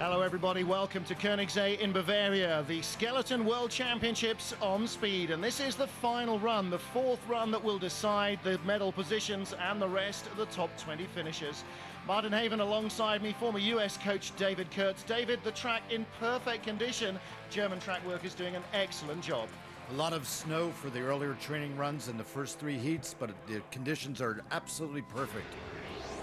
Hello everybody, welcome to Konigssee in Bavaria, the Skeleton World Championships on speed. And this is the final run, the fourth run that will decide the medal positions and the rest of the top 20 finishers. Martin Haven alongside me, former US coach David Kurtz. David, the track in perfect condition. German track workers doing an excellent job. A lot of snow for the earlier training runs in the first three heats, but the conditions are absolutely perfect.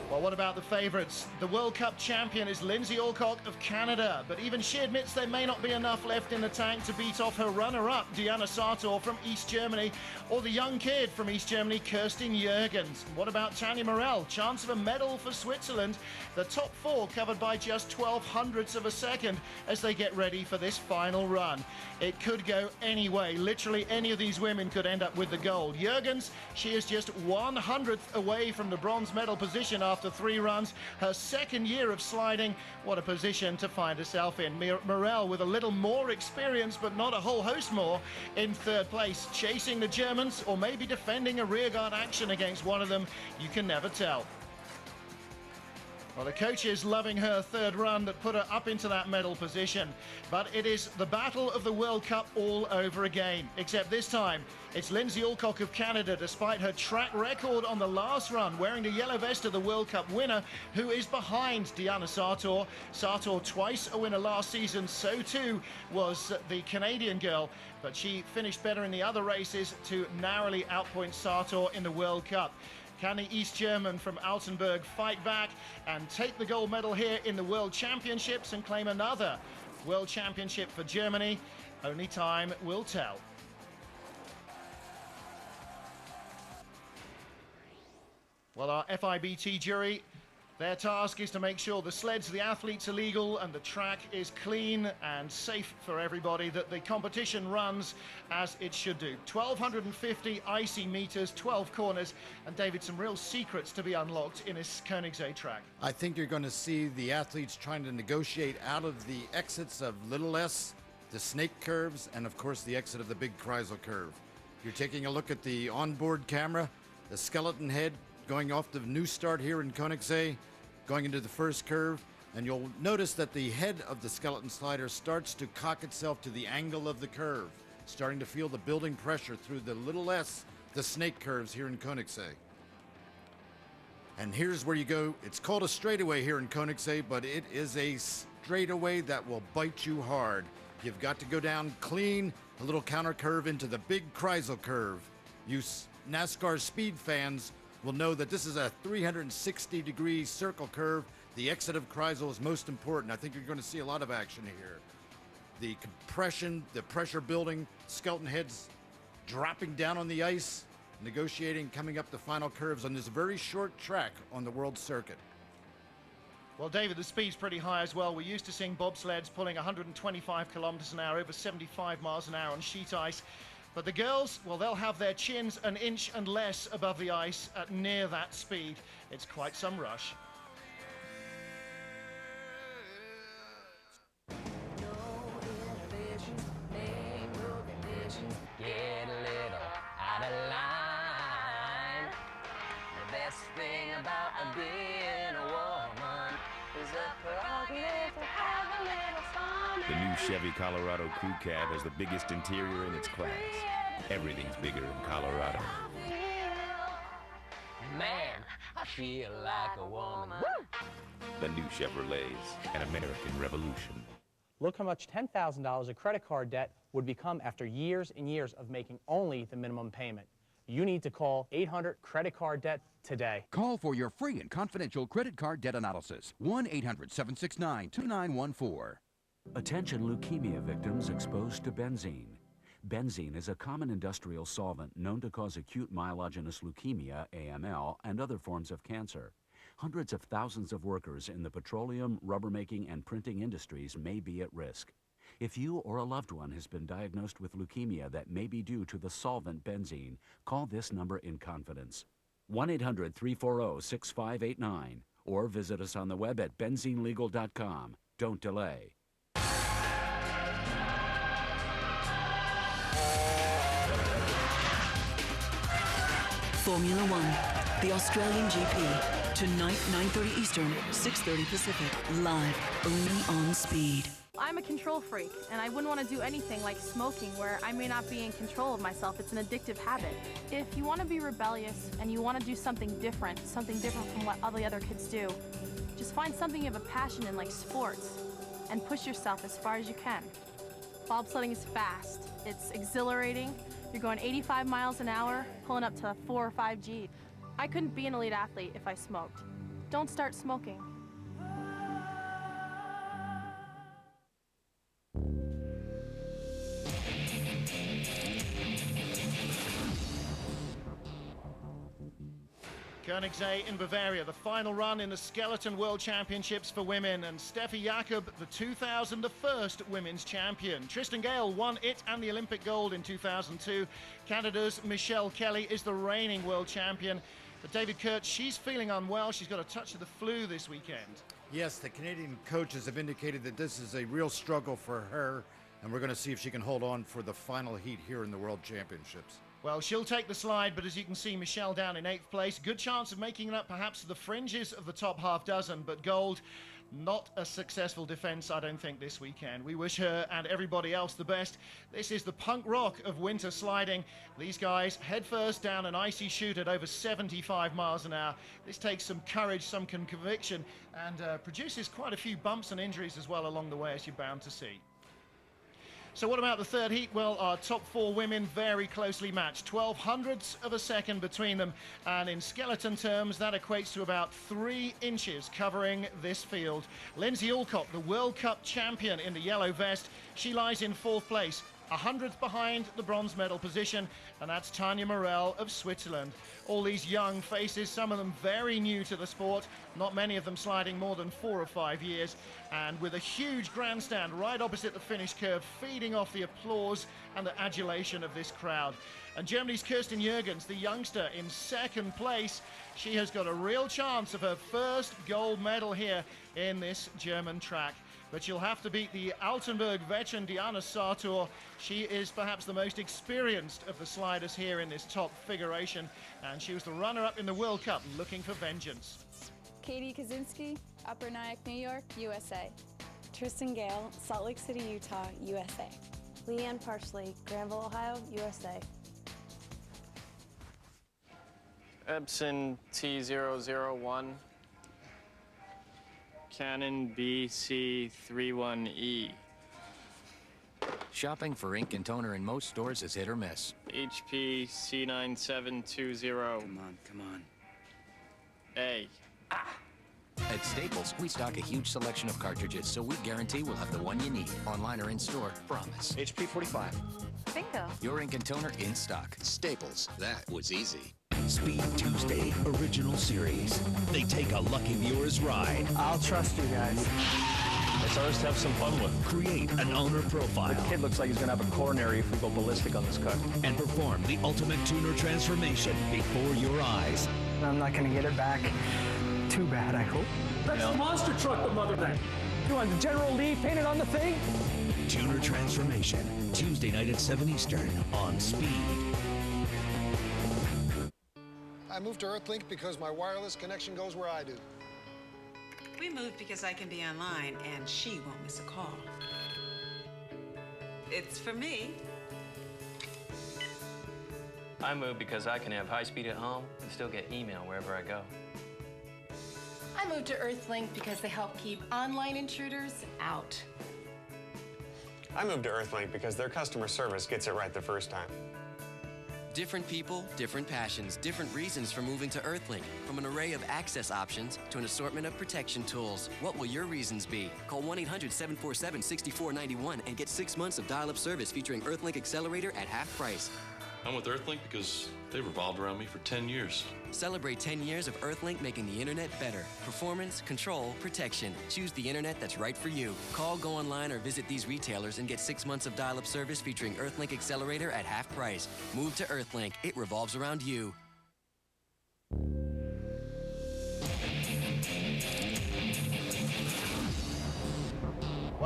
Well, what about the favourites? The World Cup champion is Lindsay Alcock of Canada, but even she admits there may not be enough left in the tank to beat off her runner-up, Diana Sartor from East Germany, or the young kid from East Germany, Kerstin Jurgens. What about Tanja Morel? Chance of a medal for Switzerland. The top four covered by just 0.12 of a second as they get ready for this final run. It could go any way. Literally any of these women could end up with the gold. Jurgens, she is just 1/100th away from the bronze medal position after 3 runs. Her second year of sliding. What a position to find herself in. Morel with a little more experience, but not a whole host more, in third place, chasing the Germans or maybe defending a rearguard action against one of them. You can never tell. Well, the coach is loving her third run that put her up into that medal position. But it is the battle of the World Cup all over again. Except this time, it's Lindsay Alcock of Canada, despite her track record on the last run, wearing the yellow vest of the World Cup winner, who is behind Diana Sartor. Sartor, twice a winner last season, so too was the Canadian girl. But she finished better in the other races to narrowly outpoint Sartor in the World Cup. Can the East German from Altenburg fight back and take the gold medal here in the World Championships and claim another World Championship for Germany? Only time will tell. Well, our FIBT jury, their task is to make sure the sleds, the athletes are legal and the track is clean and safe for everybody, that the competition runs as it should do. 1,250 icy meters, 12 corners, and David, some real secrets to be unlocked in this Konigssee track. I think you're going to see the athletes trying to negotiate out of the exits of Little S, the snake curves, and of course the exit of the big Kreisel curve. You're taking a look at the onboard camera, the skeleton head going off the new start here in Konigssee, going into the first curve, and you'll notice that the head of the skeleton slider starts to cock itself to the angle of the curve, starting to feel the building pressure through the Little S, the snake curves here in Konigssee. And here's where you go. It's called a straightaway here in Konigssee, but it is a straightaway that will bite you hard. You've got to go down clean, a little counter curve into the big Kreisel curve. You NASCAR speed fans will know that this is a 360-degree circle curve. The exit of Kreisel is most important. I think you're going to see a lot of action here. The compression, the pressure building, skeleton heads dropping down on the ice, negotiating, coming up the final curves on this very short track on the world circuit. Well, David, the speed's pretty high as well. We're used to seeing bobsleds pulling 125 kilometers an hour, over 75 miles an hour on sheet ice. But the girls, well, they'll have their chins an inch and less above the ice at near that speed. It's quite some rush. Get a little out of line. The best thing about being a woman is a prerogative to have a little fun. The new Chevy Colorado Crew Cab has the biggest interior in its class. Everything's bigger in Colorado. Man, I feel like a woman. The new Chevrolets, an American revolution. Look how much $10,000 of credit card debt would become after years and years of making only the minimum payment. You need to call 800 Credit Card Debt today. Call for your free and confidential credit card debt analysis. 1-800-769-2914. Attention leukemia victims exposed to benzene. Benzene is a common industrial solvent known to cause acute myelogenous leukemia, AML, and other forms of cancer. Hundreds of thousands of workers in the petroleum, rubber-making, and printing industries may be at risk. If you or a loved one has been diagnosed with leukemia that may be due to the solvent benzene, call this number in confidence. 1-800-340-6589 or visit us on the web at benzenelegal.com. Don't delay. Formula One, the Australian GP. Tonight, 9:30 Eastern, 6:30 Pacific. Live, only on Speed. I'm a control freak, and I wouldn't want to do anything like smoking where I may not be in control of myself. It's an addictive habit. If you want to be rebellious and you want to do something different from what all the other kids do, just find something you have a passion in, like sports, and push yourself as far as you can. Bobsledding is fast. It's exhilarating. You're going 85 miles an hour, pulling up to 4 or 5 G. I couldn't be an elite athlete if I smoked. Don't start smoking. Konigssee in Bavaria, the final run in the Skeleton World Championships for women, and Steffi Jakob, the 2001 women's champion. Tristan Gale won it and the Olympic gold in 2002. Canada's Michelle Kelly is the reigning world champion. But David Kurtz, she's feeling unwell. She's got a touch of the flu this weekend. Yes, the Canadian coaches have indicated that this is a real struggle for her, and we're going to see if she can hold on for the final heat here in the World Championships. Well, she'll take the slide, but as you can see, Michelle down in 8th place. Good chance of making it up perhaps to the fringes of the top half dozen, but gold, not a successful defense, I don't think, this weekend. We wish her and everybody else the best. This is the punk rock of winter sliding. These guys head first down an icy chute at over 75 miles an hour. This takes some courage, some conviction, and produces quite a few bumps and injuries as well along the way, as you're bound to see. So what about the third heat? Well, our top 4 women very closely matched. 0.12 of a second between them. And in skeleton terms, that equates to about 3 inches covering this field. Lindsay Alcock, the World Cup champion in the yellow vest. She lies in 4th place, 100th behind the bronze medal position, and that's Tanja Morell of Switzerland. All these young faces, some of them very new to the sport, not many of them sliding more than 4 or 5 years, and with a huge grandstand right opposite the finish curve, feeding off the applause and the adulation of this crowd. And Germany's Kirsten Jürgens, the youngster, in 2nd place. She has got a real chance of her first gold medal here in this German track. But she'll have to beat the Altenburg veteran Diana Sartor. She is perhaps the most experienced of the sliders here in this top figuration, and she was the runner-up in the World Cup, looking for vengeance. Katie Kaczynski, Upper Nyack, New York, USA. Tristan Gale, Salt Lake City, Utah, USA. Leanne Parsley, Granville, Ohio, USA. Epson T001. Canon BC31E. Shopping for ink and toner in most stores is hit or miss. HP C9720. Come on. A. At Staples, we stock a huge selection of cartridges, so we guarantee we'll have the one you need. Online or in store, promise. HP 45. Bingo. Your ink and toner in stock. Staples, that was easy. Speed Tuesday Original Series. They take a lucky viewer's ride. I'll trust you guys. It's ours to have some fun with. Create an owner profile. The kid looks like he's going to have a coronary if we go ballistic on this car. And perform the ultimate tuner transformation before your eyes. I'm not going to get it back. Too bad, I hope. That's the monster truck, the mother thing. You want the General Lee painted on the thing? Tuner Transformation. Tuesday night at 7 Eastern on Speed. I moved to Earthlink because my wireless connection goes where I do. We moved because I can be online and she won't miss a call. It's for me. I moved because I can have high speed at home and still get email wherever I go. I moved to Earthlink because they help keep online intruders out. I moved to Earthlink because their customer service gets it right the first time. Different people, different passions, different reasons for moving to Earthlink. From an array of access options to an assortment of protection tools. What will your reasons be? Call 1-800-747-6491 and get 6 months of dial-up service featuring Earthlink Accelerator at half price. I'm with Earthlink because they revolved around me for 10 years. Celebrate 10 years of Earthlink making the internet better. Performance, control, protection. Choose the internet that's right for you. Call, go online, or visit these retailers and get 6 months of dial-up service featuring Earthlink Accelerator at half price. Move to Earthlink. It revolves around you.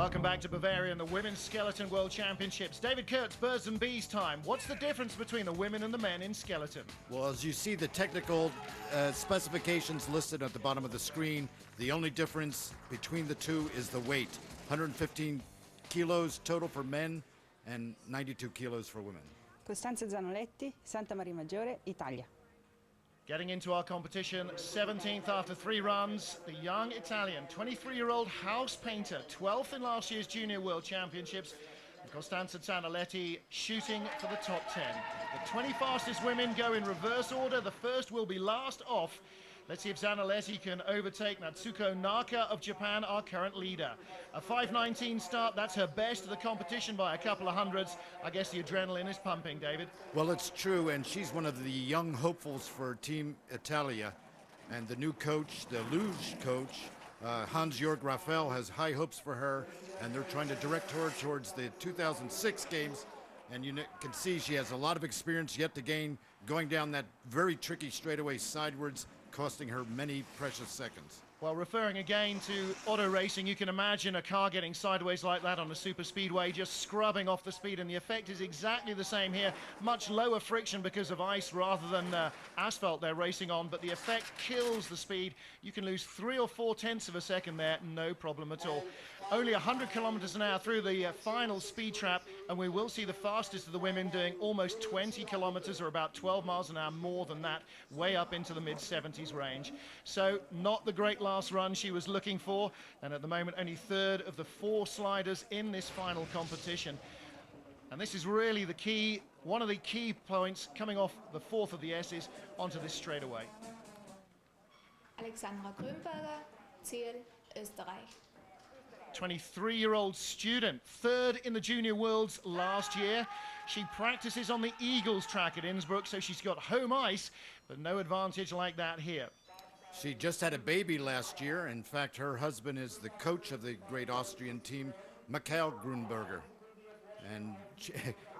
Welcome back to Bavaria and the Women's Skeleton World Championships. David Kurtz, birds and bees time. What's the difference between the women and the men in skeleton? Well, as you see the technical specifications listed at the bottom of the screen, the only difference between the two is the weight. 115 kilos total for men and 92 kilos for women. Costanza Zanoletti, Santa Maria Maggiore, Italia. Getting into our competition, 17th after 3 runs, the young Italian, 23-year-old house painter, 12th in last year's Junior World Championships, and Costanza Zanoletti shooting for the top 10. The 20 fastest women go in reverse order. The first will be last off. Let's see if Zanoletti can overtake Natsuko Naka of Japan, our current leader. A 5:19 start, that's her best of the competition by a couple of hundreds. I guess the adrenaline is pumping, David. Well, it's true, and she's one of the young hopefuls for Team Italia. And the new coach, the luge coach, Hans-Jörg Raphael, has high hopes for her, and they're trying to direct her towards the 2006 games. And you can see she has a lot of experience yet to gain, going down that very tricky straightaway sidewards, costing her many precious seconds. Well, referring again to auto racing, you can imagine a car getting sideways like that on a super speedway, just scrubbing off the speed, and the effect is exactly the same here. Much lower friction because of ice rather than asphalt they're racing on, but the effect kills the speed. You can lose 3 or 4 tenths of a second there, no problem at all. Only 100 kilometers an hour through the final speed trap, and we will see the fastest of the women doing almost 20 kilometers, or about 12 miles an hour more than that, way up into the mid-70s range. So not the great last run she was looking for, and at the moment only 3rd of the 4 sliders in this final competition. And this is really the key, one of the key points coming off the 4th of the S's onto this straightaway. Alexandra Grünberger, Ziel, Österreich. 23-year-old student, 3rd in the Junior Worlds last year. She practices on the Eagles track at Innsbruck, so she's got home ice, but no advantage like that here. She just had a baby last year. In fact, her husband is the coach of the great Austrian team, Michael Grünberger. And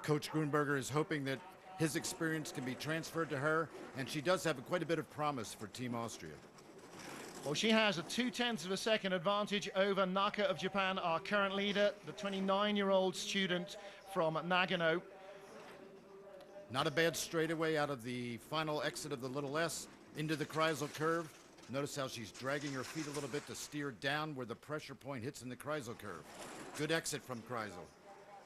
Coach Grünberger is hoping that his experience can be transferred to her, and she does have quite a bit of promise for Team Austria. Well, she has a 0.2 of a second advantage over Naka of Japan, our current leader, the 29-year-old student from Nagano. Not a bad straightaway out of the final exit of the little S into the Kreisel curve. Notice how she's dragging her feet a little bit to steer down where the pressure point hits in the Kreisel curve. Good exit from Kreisel.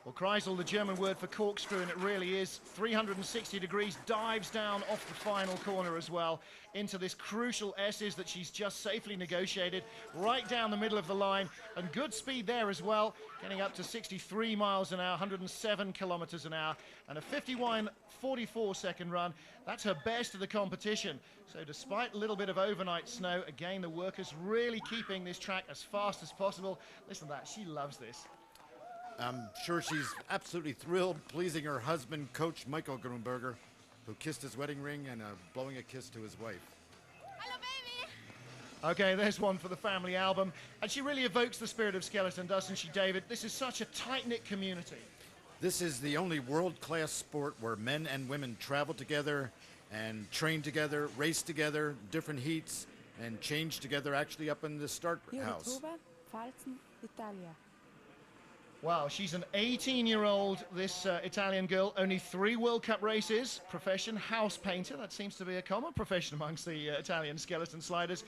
Well, Kreisel, the German word for corkscrew, and it really is. 360 degrees, dives down off the final corner as well into this crucial S's that she's just safely negotiated right down the middle of the line, and good speed there as well, getting up to 63 miles an hour, 107 kilometers an hour, and a 51.44 second run. That's her best of the competition. So despite a little bit of overnight snow, again, the workers really keeping this track as fast as possible. Listen to that, she loves this. I'm sure she's absolutely thrilled, pleasing her husband, Coach Michael Grünberger, who kissed his wedding ring and blowing a kiss to his wife. Hello, baby! Okay, there's one for the family album. And she really evokes the spirit of skeleton, doesn't she, David? This is such a tight-knit community. This is the only world-class sport where men and women travel together and train together, race together, different heats, and change together actually up in the start house. Italia. Wow, she's an 18-year-old, this Italian girl, only 3 World Cup races, profession house painter. That seems to be a common profession amongst the Italian skeleton sliders.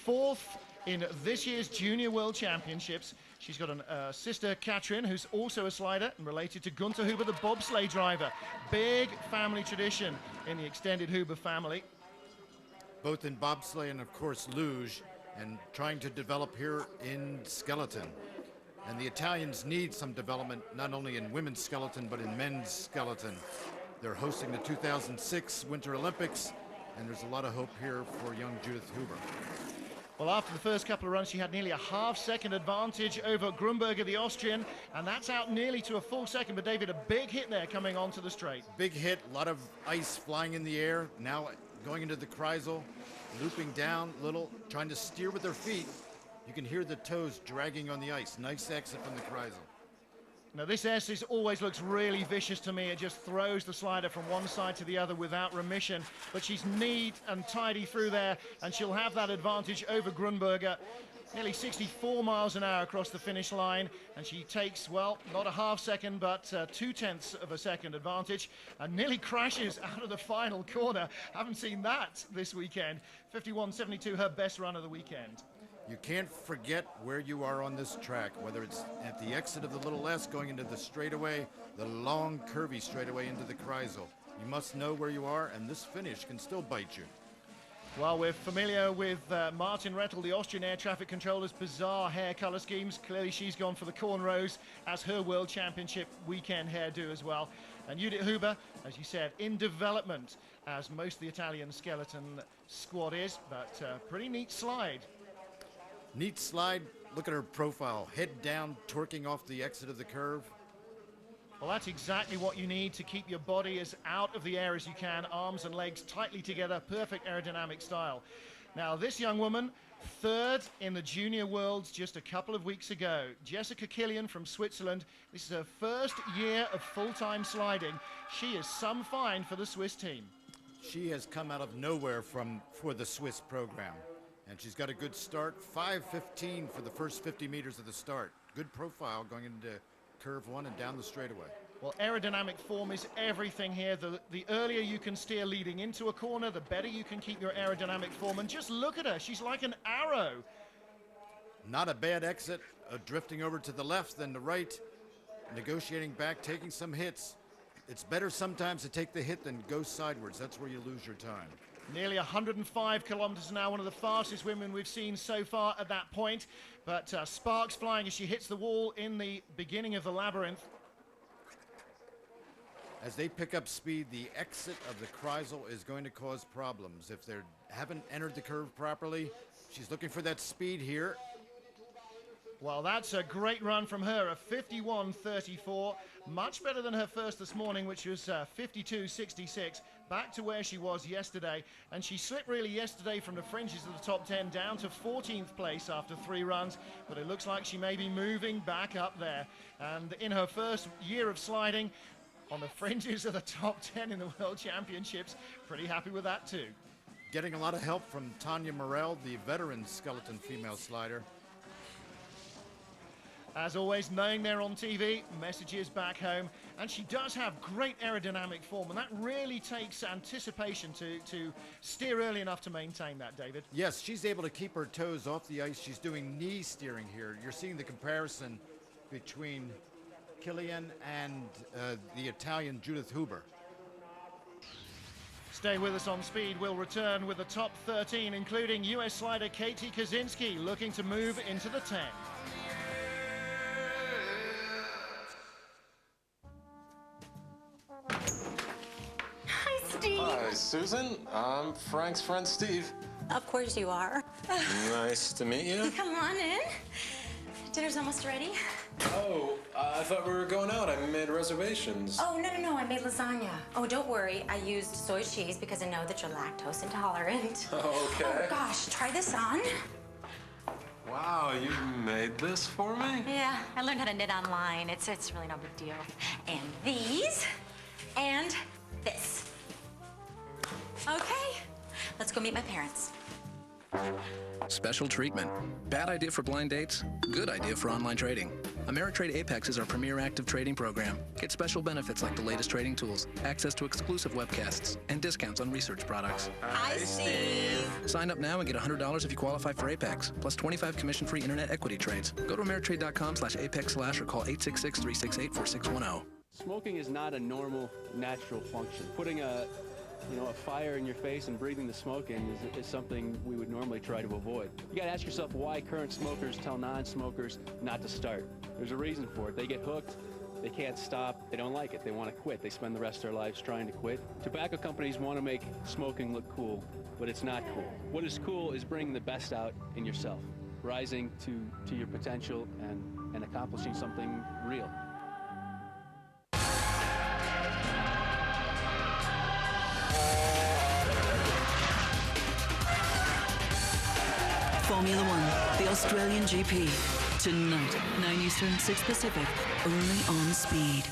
4th in this year's Junior World Championships. She's got a sister, Katrin, who's also a slider and related to Gunther Huber, the bobsleigh driver. Big family tradition in the extended Huber family. Both in bobsleigh and, of course, luge, and trying to develop here in skeleton. And the Italians need some development, not only in women's skeleton, but in men's skeleton. They're hosting the 2006 Winter Olympics, and there's a lot of hope here for young Judith Huber. Well, after the first couple of runs, she had nearly a half-second advantage over Grünberger, the Austrian, and that's out nearly to a full second. But, David, a big hit there coming onto the straight. Big hit, a lot of ice flying in the air. Now going into the Kreisel, looping down a little, trying to steer with her feet. You can hear the toes dragging on the ice. Nice exit from the Kreisel. Now this S always looks really vicious to me. It just throws the slider from one side to the other without remission. But she's neat and tidy through there, and she'll have that advantage over Grunberger. Nearly 64 miles an hour across the finish line, and she takes, well, not a half second, but 0.2 of a second advantage, and nearly crashes out of the final corner. Haven't seen that this weekend. 51.72, her best run of the weekend. You can't forget where you are on this track, whether it's at the exit of the Little S going into the straightaway, the long curvy straightaway into the Kreisel. You must know where you are, and this finish can still bite you. Well, we're familiar with Martin Rettel, the Austrian air traffic controller's bizarre hair color schemes. Clearly she's gone for the cornrows as her World Championship weekend hairdo as well. And Judith Huber, as you said, in development, as most of the Italian skeleton squad is, but pretty neat slide. Neat slide. Look at her profile. Head down, torquing off the exit of the curve. Well, that's exactly what you need to keep your body as out of the air as you can, arms and legs tightly together, perfect aerodynamic style. Now, this young woman, third in the Junior Worlds just a couple of weeks ago. Jessica Killian from Switzerland. This is her first year of full-time sliding. She is some fine for the Swiss team. She has come out of nowhere for the Swiss program. And she's got a good start, 5:15 for the first 50 meters of the start. Good profile going into curve one and down the straightaway. Well, aerodynamic form is everything here. The earlier you can steer leading into a corner, the better you can keep your aerodynamic form. And just look at her, she's like an arrow. Not a bad exit, drifting over to the left than the right, negotiating back, taking some hits. It's better sometimes to take the hit than go sideways. That's where you lose your time. Nearly 105 kilometers an hour, one of the fastest women we've seen so far at that point. But sparks flying as she hits the wall in the beginning of the labyrinth. As they pick up speed, the exit of the Kreisel is going to cause problems. If they haven't entered the curve properly, she's looking for that speed here. Well, that's a great run from her, a 51.34. Much better than her first this morning, which was 52.66. Back to where she was yesterday. And she slipped really yesterday from the fringes of the top 10 down to 14th place after 3 runs. But it looks like she may be moving back up there. And in her first year of sliding, on the fringes of the top 10 in the World Championships, pretty happy with that too. Getting a lot of help from Tanya Morel, the veteran skeleton female slider. As always, knowing they're on TV, messages back home, and she does have great aerodynamic form, and that really takes anticipation to steer early enough to maintain that, David. Yes, she's able to keep her toes off the ice. She's doing knee steering here. You're seeing the comparison between Killian and the Italian Judith Huber. Stay with us on Speed. We'll return with the top 13, including US slider Katie Kaczynski, looking to move into the 10. Hi, Susan. I'm Frank's friend, Steve. Of course you are. Nice to meet you. Come on in. Dinner's almost ready. Oh, I thought we were going out. I made reservations. Oh, no. I made lasagna. Oh, don't worry. I used soy cheese because I know that you're lactose intolerant. Okay. Oh, gosh. Try this on. Wow, you made this for me? Yeah, I learned how to knit online. It's really no big deal. And these. And this. Okay, let's go meet my parents. Special treatment. Bad idea for blind dates, good idea for online trading. Ameritrade Apex is our premier active trading program. Get special benefits like the latest trading tools, access to exclusive webcasts, and discounts on research products. Hi, Steve. Sign up now and get $100 if you qualify for Apex, plus 25 commission-free internet equity trades. Go to Ameritrade.com/Apex/ or call 866-368-4610. Smoking is not a normal, natural function. Putting a fire in your face and breathing the smoke in is something we would normally try to avoid. You gotta ask yourself why current smokers tell non-smokers not to start. There's a reason for it. They get hooked, they can't stop, they don't like it, they want to quit. They spend the rest of their lives trying to quit. Tobacco companies want to make smoking look cool, but it's not cool. What is cool is bringing the best out in yourself, rising to your potential and accomplishing something real. Formula One, the Australian GP. Tonight, 9 Eastern, 6 Pacific, only on Speed.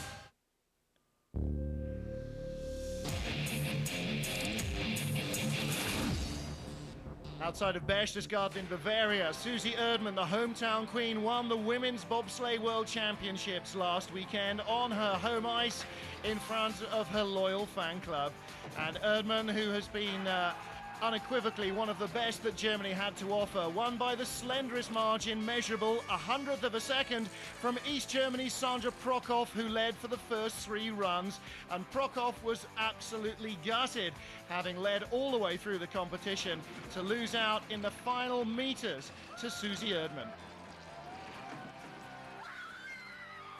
Outside of Berchtesgaden in Bavaria, Susie Erdmann, the hometown queen, won the Women's Bobsleigh World Championships last weekend on her home ice in front of her loyal fan club. And Erdmann, who has been unequivocally one of the best that Germany had to offer, won by the slenderest margin measurable, 100th of a second, from East Germany's Sandra Prokop, who led for the first 3 runs. And Prokop was absolutely gutted, having led all the way through the competition, to lose out in the final meters to Susie Erdmann.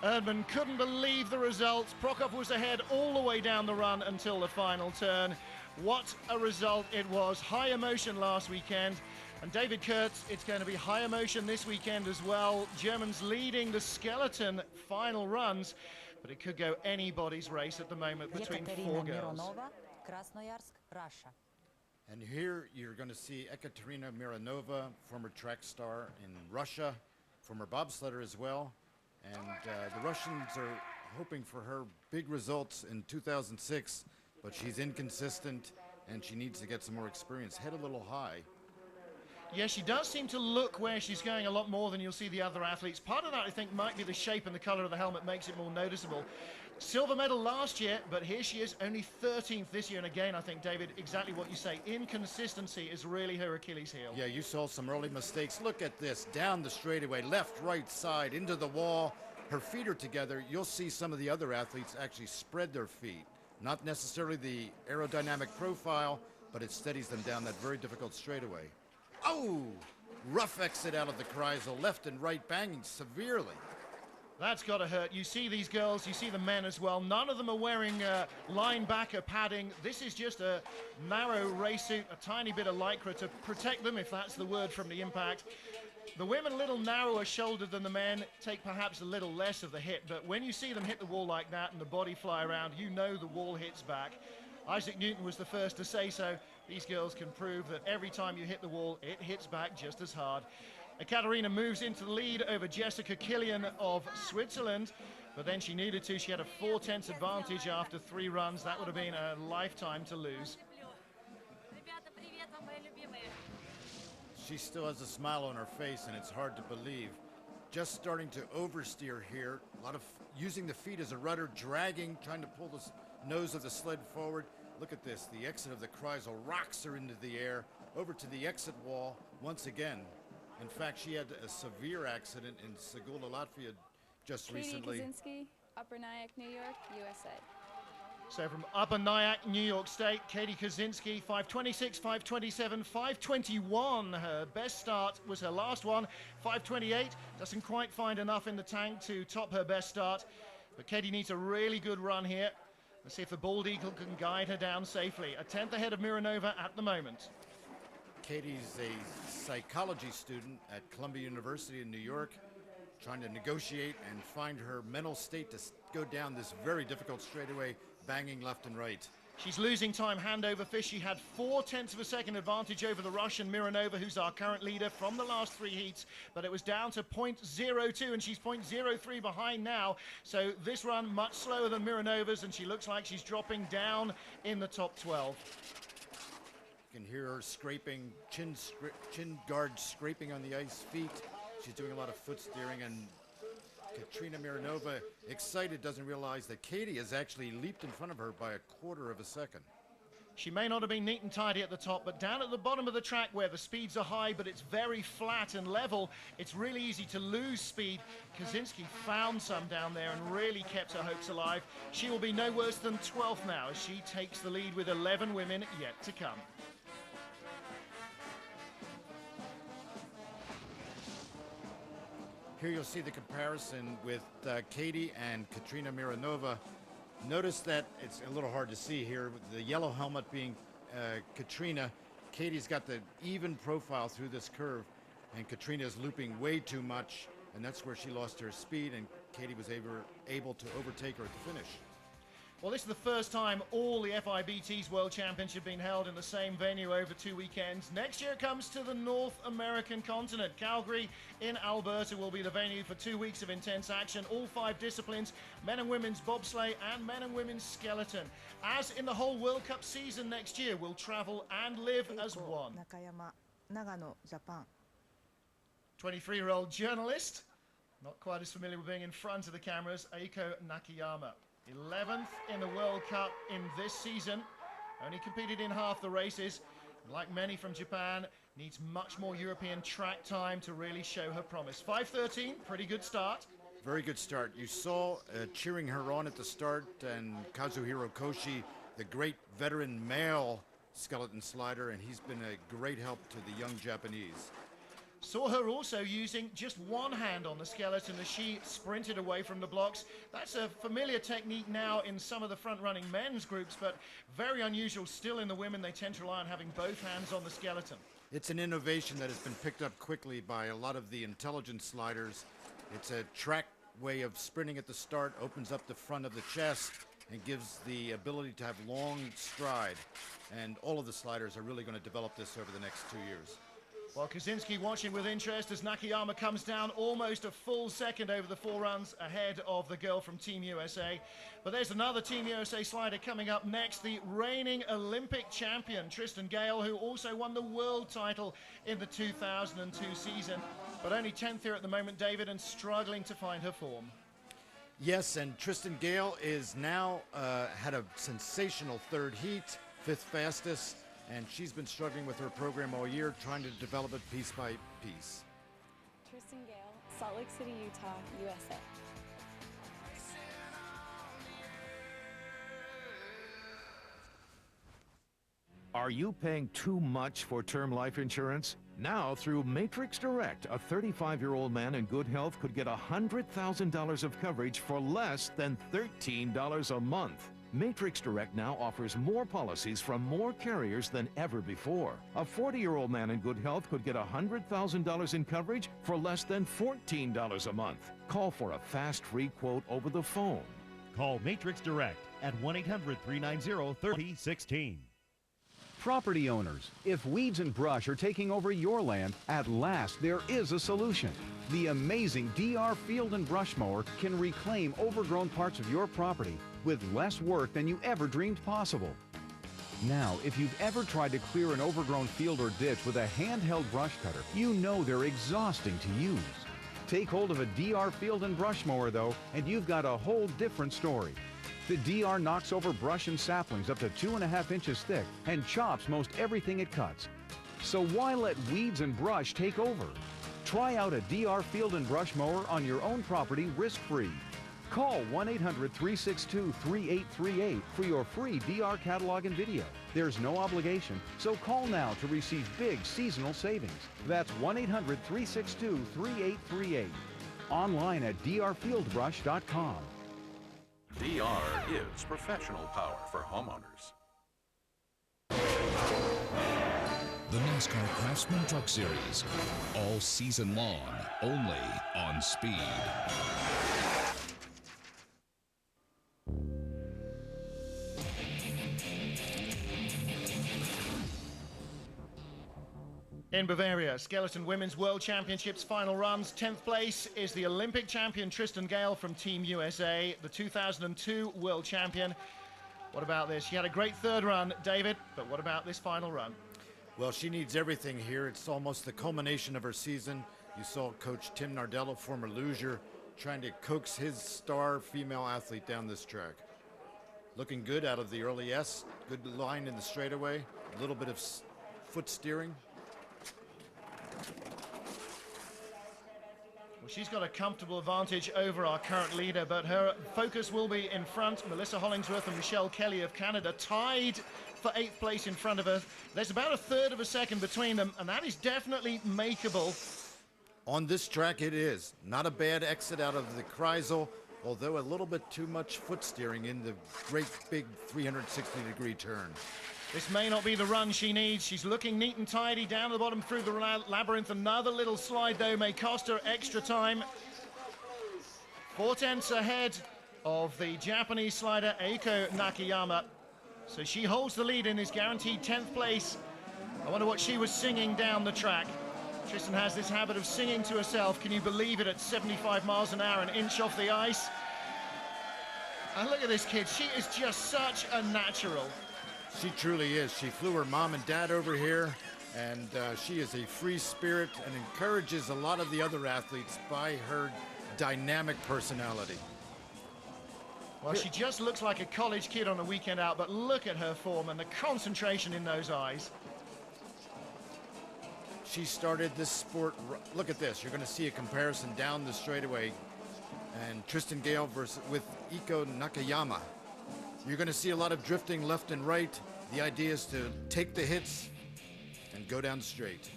Erdmann couldn't believe the results. Prokop was ahead all the way down the run until the final turn. What a result it was. High emotion last weekend. And David Kurtz, it's going to be high emotion this weekend as well. Germans leading the skeleton final runs, but it could go anybody's race at the moment between 4 girls. And here you're going to see Ekaterina Mironova, former track star in Russia, former bobsledder as well. And the Russians are hoping for her big results in 2006, but she's inconsistent and she needs to get some more experience. Head a little high. Yeah, she does seem to look where she's going a lot more than you'll see the other athletes. Part of that, I think, might be the shape and the color of the helmet makes it more noticeable. Silver medal last year, but here she is, only 13th this year. And again, I think, David, exactly what you say. Inconsistency is really her Achilles heel. Yeah, you saw some early mistakes. Look at this, down the straightaway, left, right side, into the wall. Her feet are together. You'll see some of the other athletes actually spread their feet. Not necessarily the aerodynamic profile, but it steadies them down that very difficult straightaway. Oh, rough exit out of the Kreisel, left and right banging severely. That's got to hurt. You see these girls, you see the men as well. None of them are wearing linebacker padding. This is just a narrow race suit, a tiny bit of lycra to protect them, if that's the word from the impact. The women a little narrower shouldered than the men, take perhaps a little less of the hit, but when you see them hit the wall like that and the body fly around, you know the wall hits back. Isaac Newton was the first to say so. These girls can prove that every time you hit the wall, it hits back just as hard. Ekaterina moves into the lead over Jessica Killian of Switzerland, but then she needed to. She had a 4/10 advantage after 3 runs. That would have been a lifetime to lose. She still has a smile on her face, and it's hard to believe. Just starting to oversteer here. A lot of using the feet as a rudder, dragging, trying to pull the nose of the sled forward. Look at this. The exit of the Kreisel rocks her into the air, over to the exit wall once again. In fact, she had a severe accident in Sigula, Latvia just recently. Katie Kaczynski, Upper Nyack, New York, USA. So from Upper Nyack, New York State, Katie Kaczynski, 5:26, 5:27, 5:21. Her best start was her last one, 5:28. Doesn't quite find enough in the tank to top her best start. But Katie needs a really good run here. Let's see if the Bald Eagle can guide her down safely. A 10th ahead of Mironova at the moment. Katie's a psychology student at Columbia University in New York, trying to negotiate and find her mental state to go down this very difficult straightaway, banging left and right. She's losing time hand over fist. She had 4/10 of a second advantage over the Russian Mironova, who's our current leader from the last 3 heats, but it was down to 0.02, and she's 0.03 behind now. So this run much slower than Mironova's, and she looks like she's dropping down in the top 12. You can hear her scraping, chin guard scraping on the ice, feet. She's doing a lot of foot steering, and Katrina Mironova, excited, doesn't realize that Katie has actually leaped in front of her by 1/4 of a second. She may not have been neat and tidy at the top, but down at the bottom of the track where the speeds are high, but it's very flat and level, it's really easy to lose speed. Kaczynski found some down there and really kept her hopes alive. She will be no worse than 12th now as she takes the lead with 11 women yet to come. Here you'll see the comparison with Katie and Katrina Mironova. Notice that it's a little hard to see here, with the yellow helmet being Katrina. Katie's got the even profile through this curve, and Katrina is looping way too much, and that's where she lost her speed, and Katie was able to overtake her at the finish. Well, this is the first time all the FIBT's World Championship have been held in the same venue over 2 weekends. Next year it comes to the North American continent. Calgary in Alberta will be the venue for 2 weeks of intense action. All 5 disciplines, men and women's bobsleigh and men and women's skeleton. As in the whole World Cup season next year, we'll travel and live as one. 23-year-old journalist, not quite as familiar with being in front of the cameras, Eiko Nakayama. 11th in the World Cup in this season, only competed in half the races. Like many from Japan, needs much more European track time to really show her promise. 5:13, pretty good start. Very good start. You saw cheering her on at the start, and Kazuhiro Koshi, the great veteran male skeleton slider, and he's been a great help to the young Japanese. Saw her also using just one hand on the skeleton as she sprinted away from the blocks. That's a familiar technique now in some of the front-running men's groups, but very unusual still in the women. They tend to rely on having both hands on the skeleton. It's an innovation that has been picked up quickly by a lot of the intelligent sliders. It's a track way of sprinting at the start, opens up the front of the chest, and gives the ability to have long stride. And all of the sliders are really going to develop this over the next 2 years. Well, Kaczynski watching with interest as Nakayama comes down almost a full second over the 4 runs ahead of the girl from Team USA. But there's another Team USA slider coming up next, the reigning Olympic champion, Tristan Gale, who also won the world title in the 2002 season. But only 10th here at the moment, David, and struggling to find her form. Yes, and Tristan Gale is now had a sensational 3rd heat, 5th fastest. And she's been struggling with her program all year, trying to develop it piece by piece. Tristan Gale, Salt Lake City, Utah, USA. Are you paying too much for term life insurance? Now, through Matrix Direct, a 35-year-old man in good health could get $100,000 of coverage for less than $13 a month. Matrix Direct now offers more policies from more carriers than ever before. A 40-year-old man in good health could get $100,000 in coverage for less than $14 a month. Call for a fast free quote over the phone. Call Matrix Direct at 1-800-390-3016. Property owners, if weeds and brush are taking over your land, at last there is a solution. The amazing DR Field and Brush Mower can reclaim overgrown parts of your property with less work than you ever dreamed possible. Now, if you've ever tried to clear an overgrown field or ditch with a handheld brush cutter, you know they're exhausting to use. Take hold of a DR Field and Brush Mower, though, and you've got a whole different story. The DR knocks over brush and saplings up to 2.5 inches thick and chops most everything it cuts. So why let weeds and brush take over? Try out a DR Field and Brush Mower on your own property risk-free. Call 1-800-362-3838 for your free DR catalog and video. There's no obligation, so call now to receive big seasonal savings. That's 1-800-362-3838. Online at drfieldbrush.com. DR is professional power for homeowners. The NASCAR Craftsman Truck Series, all season long, only on Speed. In Bavaria, Skeleton Women's World Championships final runs. 10th place is the Olympic champion Tristan Gale from Team USA, the 2002 world champion. What about this? She had a great 3rd run, David, but what about this final run? Well, she needs everything here. It's almost the culmination of her season. You saw Coach Tim Nardello, former loser, trying to coax his star female athlete down this track. Looking good out of the early S. Good line in the straightaway. A little bit of foot steering. Well, she's got a comfortable advantage over our current leader, but her focus will be in front. Melissa Hollingsworth and Michelle Kelly of Canada tied for 8th place in front of her. There's about 1/3 of a second between them, and that is definitely makeable. On this track, it is. Not a bad exit out of the Kreisel, although a little bit too much foot steering in the great big 360-degree turn. This may not be the run she needs. She's looking neat and tidy down the bottom through the labyrinth. Another little slide, though, may cost her extra time. 4 tenths ahead of the Japanese slider Eiko Nakayama. So she holds the lead in this guaranteed 10th place. I wonder what she was singing down the track. Tristan has this habit of singing to herself. Can you believe it, at 75 miles an hour, an inch off the ice? And look at this kid. She is just such a natural. She truly is. She flew her mom and dad over here, and she is a free spirit and encourages a lot of the other athletes by her dynamic personality. Well, she just looks like a college kid on a weekend out, but look at her form and the concentration in those eyes. She started this sport, look at this, you're going to see a comparison down the straightaway, and Tristan Gale with Eiko Nakayama. You're going to see a lot of drifting left and right. The idea is to take the hits and go down straight.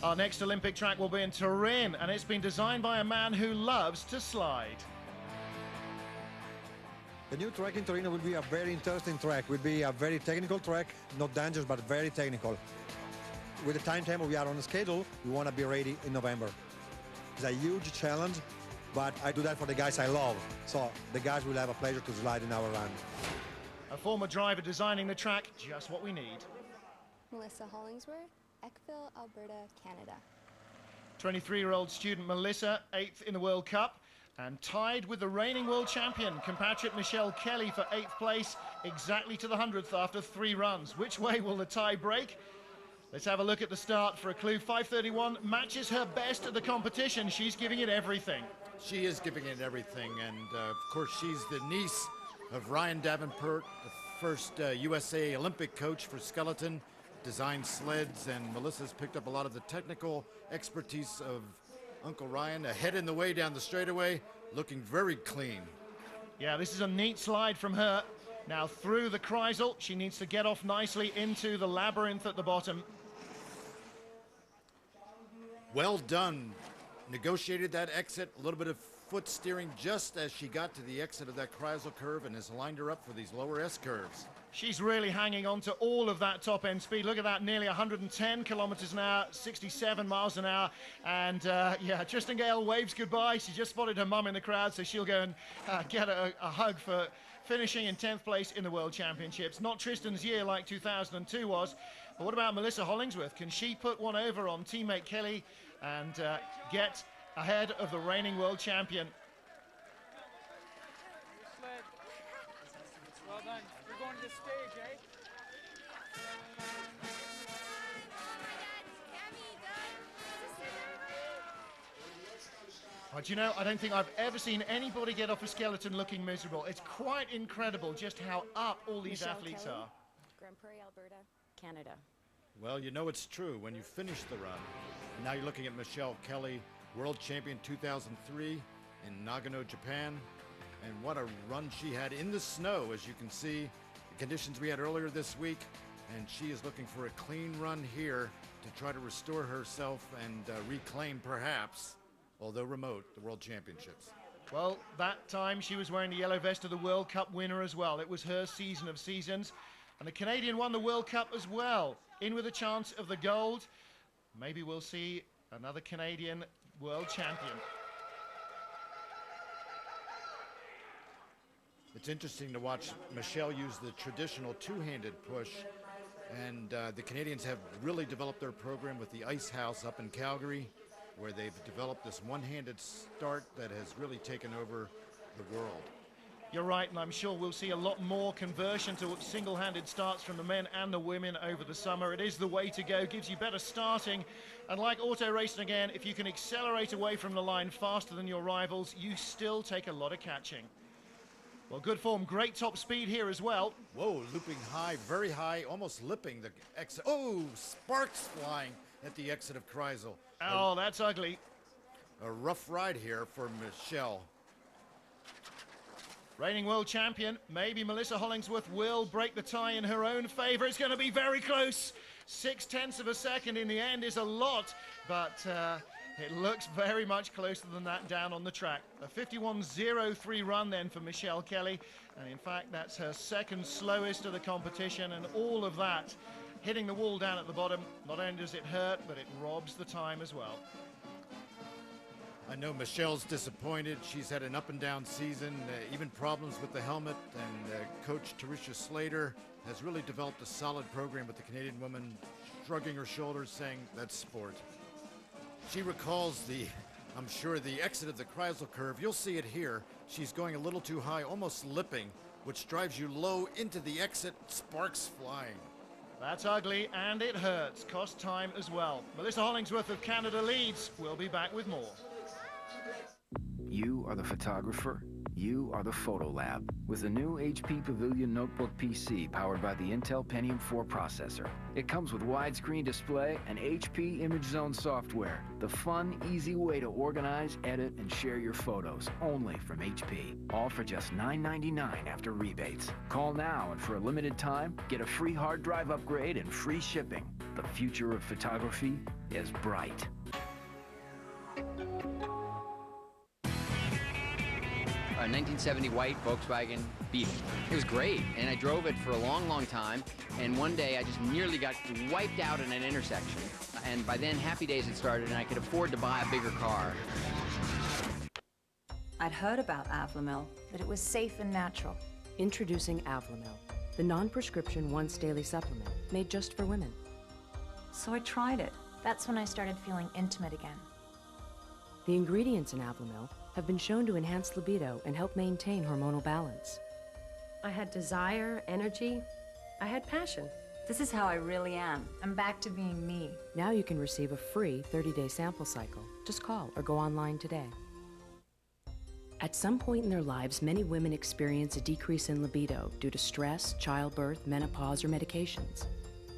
Our next Olympic track will be in Turin, and it's been designed by a man who loves to slide. The new track in Turin will be a very interesting track. Will be a very technical track, not dangerous, but very technical. With the timetable we are on the schedule, we want to be ready in November. It's a huge challenge, but I do that for the guys I love. So the guys will have a pleasure to slide in our run. A former driver designing the track, just what we need. Melissa Hollingsworth, Eckville, Alberta, Canada. 23-year-old student Melissa, 8th in the World Cup, and tied with the reigning world champion, compatriot Michelle Kelly, for 8th place, exactly to the 100th after 3 runs. Which way will the tie break? Let's have a look at the start for a clue. 5:31 matches her best at the competition. She's giving it everything. She is giving it everything, and of course she's the niece of Ryan Davenport, the first USA Olympic coach for skeleton, designed sleds, and Melissa's picked up a lot of the technical expertise of Uncle Ryan. Ahead in the way down the straightaway, looking very clean. Yeah, this is a neat slide from her. Now through the Kreisel, she needs to get off nicely into the labyrinth at the bottom. Well done. Negotiated that exit, a little bit of foot steering just as she got to the exit of that Kreisel curve, and has lined her up for these lower S curves. She's really hanging on to all of that top end speed. Look at that, nearly 110 kilometers an hour, 67 miles an hour. And yeah, Tristan Gale waves goodbye. She just spotted her mum in the crowd, so she'll go and get a hug for finishing in 10th place in the World Championships. Not Tristan's year like 2002 was, but what about Melissa Hollingsworth? Can she put one over on teammate Kelly and get ahead of the reigning world champion? Well done. You're going to the stage, eh? But you know, I don't think I've ever seen anybody get off a skeleton looking miserable. It's quite incredible just how up all these athletes are. Grand Prairie, Alberta, Canada. Well, you know it's true when you finish the run. And now you're looking at Michelle Kelly, world champion 2003 in Nagano, Japan. And what a run she had in the snow, as you can see, the conditions we had earlier this week. And she is looking for a clean run here to try to restore herself and reclaim, perhaps, although remote, the World Championships. Well, that time she was wearing the yellow vest of the World Cup winner as well. It was her season of seasons. And the Canadian won the World Cup as well, in with a chance of the gold. Maybe we'll see another Canadian world champion. It's interesting to watch Michelle use the traditional two-handed push, and the Canadians have really developed their program with the Ice House up in Calgary, where they've developed this one-handed start that has really taken over the world. You're right, and I'm sure we'll see a lot more conversion to single-handed starts from the men and the women over the summer. It is the way to go, gives you better starting. And like auto racing again, if you can accelerate away from the line faster than your rivals, you still take a lot of catching. Well, good form, great top speed here as well. Whoa, looping high, very high, almost lipping the exit. Oh, sparks flying at the exit of Kreisel. Oh, that's ugly. A rough ride here for Michelle. Reigning world champion, maybe Melissa Hollingsworth will break the tie in her own favor. It's going to be very close. 0.6 of a second in the end is a lot, but it looks very much closer than that down on the track. A 51.03 run then for Michelle Kelly, and in fact that's her second slowest of the competition, and all of that hitting the wall down at the bottom. Not only does it hurt, but it robs the time as well. I know Michelle's disappointed. She's had an up and down season, even problems with the helmet, and Coach Teresa Slater has really developed a solid program with the Canadian woman, shrugging her shoulders, saying that's sport. She recalls I'm sure, the exit of the Kreisel curve. You'll see it here. She's going a little too high, almost lipping, which drives you low into the exit, sparks flying. That's ugly, and it hurts. Cost time as well. Melissa Hollingsworth of Canada leads. We'll be back with more. You are the photographer. You are the photo lab. With the new HP Pavilion Notebook PC powered by the Intel Pentium 4 processor. It comes with widescreen display and HP Image Zone software. The fun, easy way to organize, edit, and share your photos. Only from HP. All for just $9.99 after rebates. Call now and for a limited time, get a free hard drive upgrade and free shipping. The future of photography is bright. A 1970 white Volkswagen Beetle. It was great, and I drove it for a long, long time, and one day I just nearly got wiped out in an intersection. And by then, happy days had started, and I could afford to buy a bigger car. I'd heard about Avlamil, that it was safe and natural. Introducing Avlamil, the non-prescription once-daily supplement made just for women. So I tried it. That's when I started feeling intimate again. The ingredients in Avlamil have been shown to enhance libido and help maintain hormonal balance. I had desire, energy. I had passion. This is how I really am. I'm back to being me. Now you can receive a free 30-day sample cycle. Just call or go online today. At some point in their lives, many women experience a decrease in libido due to stress, childbirth, menopause, or medications.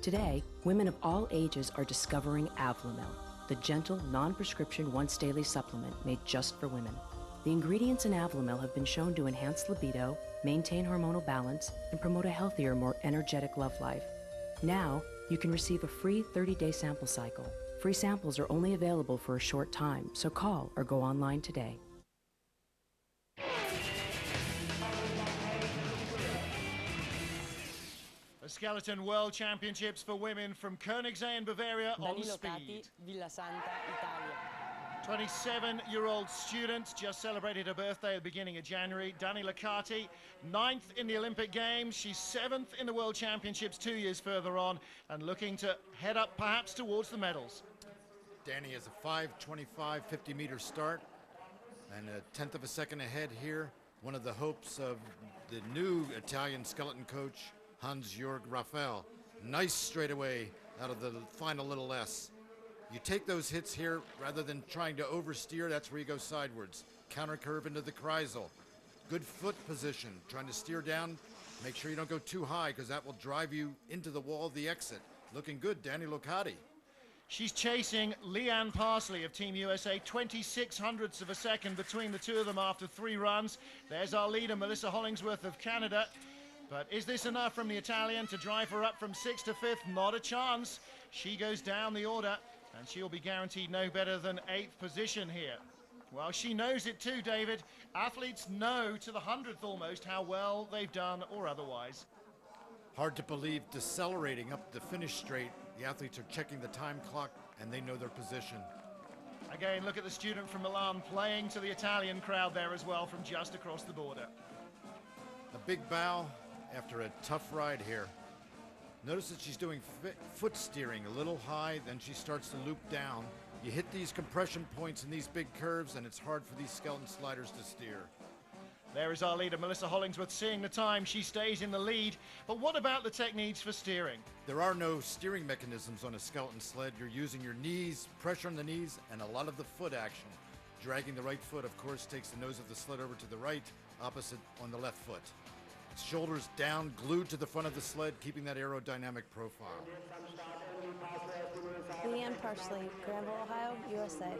Today, women of all ages are discovering Avlamil, the gentle, non-prescription once-daily supplement made just for women. The ingredients in Avlamil have been shown to enhance libido, maintain hormonal balance, and promote a healthier, more energetic love life. Now, you can receive a free 30-day sample cycle. Free samples are only available for a short time, so call or go online today. The Skeleton World Championships for women from Konigssee in Bavaria on speed. 27-year-old student just celebrated her birthday at the beginning of January. Dani Locati, 9th in the Olympic Games. She's 7th in the World Championships 2 years further on and looking to head up perhaps towards the medals. Dani has a 5:25 50-meter start and a tenth of a second ahead here. One of the hopes of the new Italian skeleton coach, Hans-Jörg Raphael. Nice straightaway out of the final little S. You take those hits here rather than trying to oversteer. That's where you go sidewards. Counter curve into the Kreisel. Good foot position. Trying to steer down. Make sure you don't go too high because that will drive you into the wall of the exit. Looking good, Dani Locati. She's chasing Leanne Parsley of Team USA, 26/100ths of a second between the two of them after 3 runs. There's our leader, Melissa Hollingsworth of Canada. But is this enough from the Italian to drive her up from 6th to 5th? Not a chance. She goes down the order, and she'll be guaranteed no better than 8th position here. Well, she knows it too, David. Athletes know to the 100th almost how well they've done or otherwise. Hard to believe, decelerating up the finish straight. The athletes are checking the time clock, and they know their position. Again, look at the student from Milan playing to the Italian crowd there as well from just across the border. A big bow after a tough ride here. Notice that she's doing foot steering a little high, then she starts to loop down. You hit these compression points in these big curves, and it's hard for these skeleton sliders to steer. There is our leader, Melissa Hollingsworth, seeing the time. She stays in the lead. But what about the techniques for steering? There are no steering mechanisms on a skeleton sled. You're using your knees, pressure on the knees, and a lot of the foot action. Dragging the right foot, of course, takes the nose of the sled over to the right, opposite on the left foot. Shoulders down, glued to the front of the sled, keeping that aerodynamic profile. Leanne Parsley, Granville, Ohio, USA.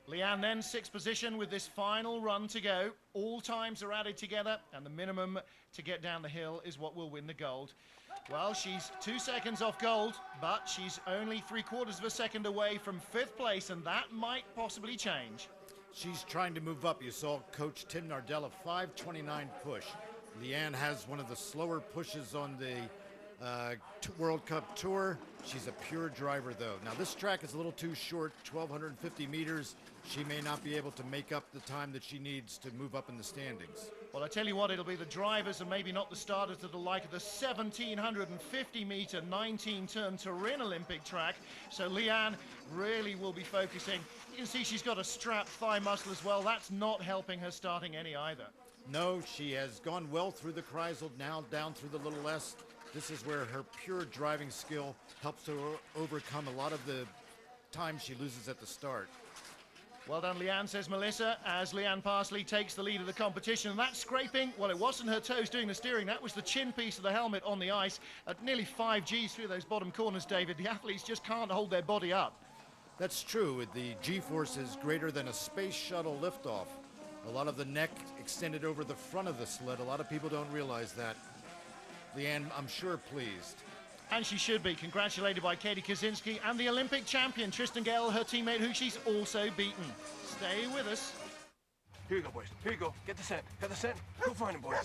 Leanne then 6th position with this final run to go. All times are added together, and the minimum to get down the hill is what will win the gold. Well, she's 2 seconds off gold, but she's only 3/4 of a second away from 5th place, and that might possibly change. She's trying to move up. You saw Coach Tim Nardella, 5:29 push. Leanne has one of the slower pushes on World Cup Tour. She's a pure driver, though. Now, this track is a little too short, 1,250 meters. She may not be able to make up the time that she needs to move up in the standings. Well, I tell you what, it'll be the drivers and maybe not the starters that'll like the 1,750-meter, 19-turn Turin Olympic track. So Leanne really will be focusing. You can see she's got a strapped thigh muscle as well. That's not helping her starting any either. No, she has gone well through the Kreisel, now down through the Little S. This is where her pure driving skill helps her overcome a lot of the time she loses at the start. Well done, Leanne, says Melissa, as Leanne Parsley takes the lead of the competition. That scraping, well, it wasn't her toes doing the steering. That was the chin piece of the helmet on the ice. At nearly 5 Gs through those bottom corners, David, the athletes just can't hold their body up. That's true. The G-force is greater than a space shuttle liftoff. A lot of the neck extended over the front of the sled. A lot of people don't realize that. Leanne, I'm sure, pleased. And she should be, congratulated by Katie Kaczynski and the Olympic champion, Tristan Gale, her teammate, who she's also beaten. Stay with us. Here you go, boys. Here you go. Get the scent. Got the scent? Go find him, boys.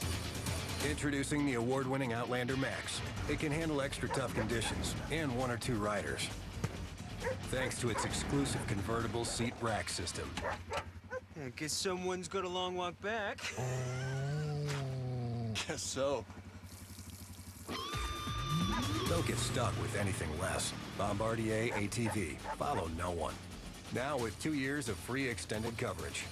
Introducing the award-winning Outlander Max. It can handle extra tough conditions and 1 or 2 riders. Thanks to its exclusive convertible seat rack system. I guess someone's got a long walk back. Guess so. Don't get stuck with anything less. Bombardier ATV. Follow no one. Now with 2 years of free extended coverage.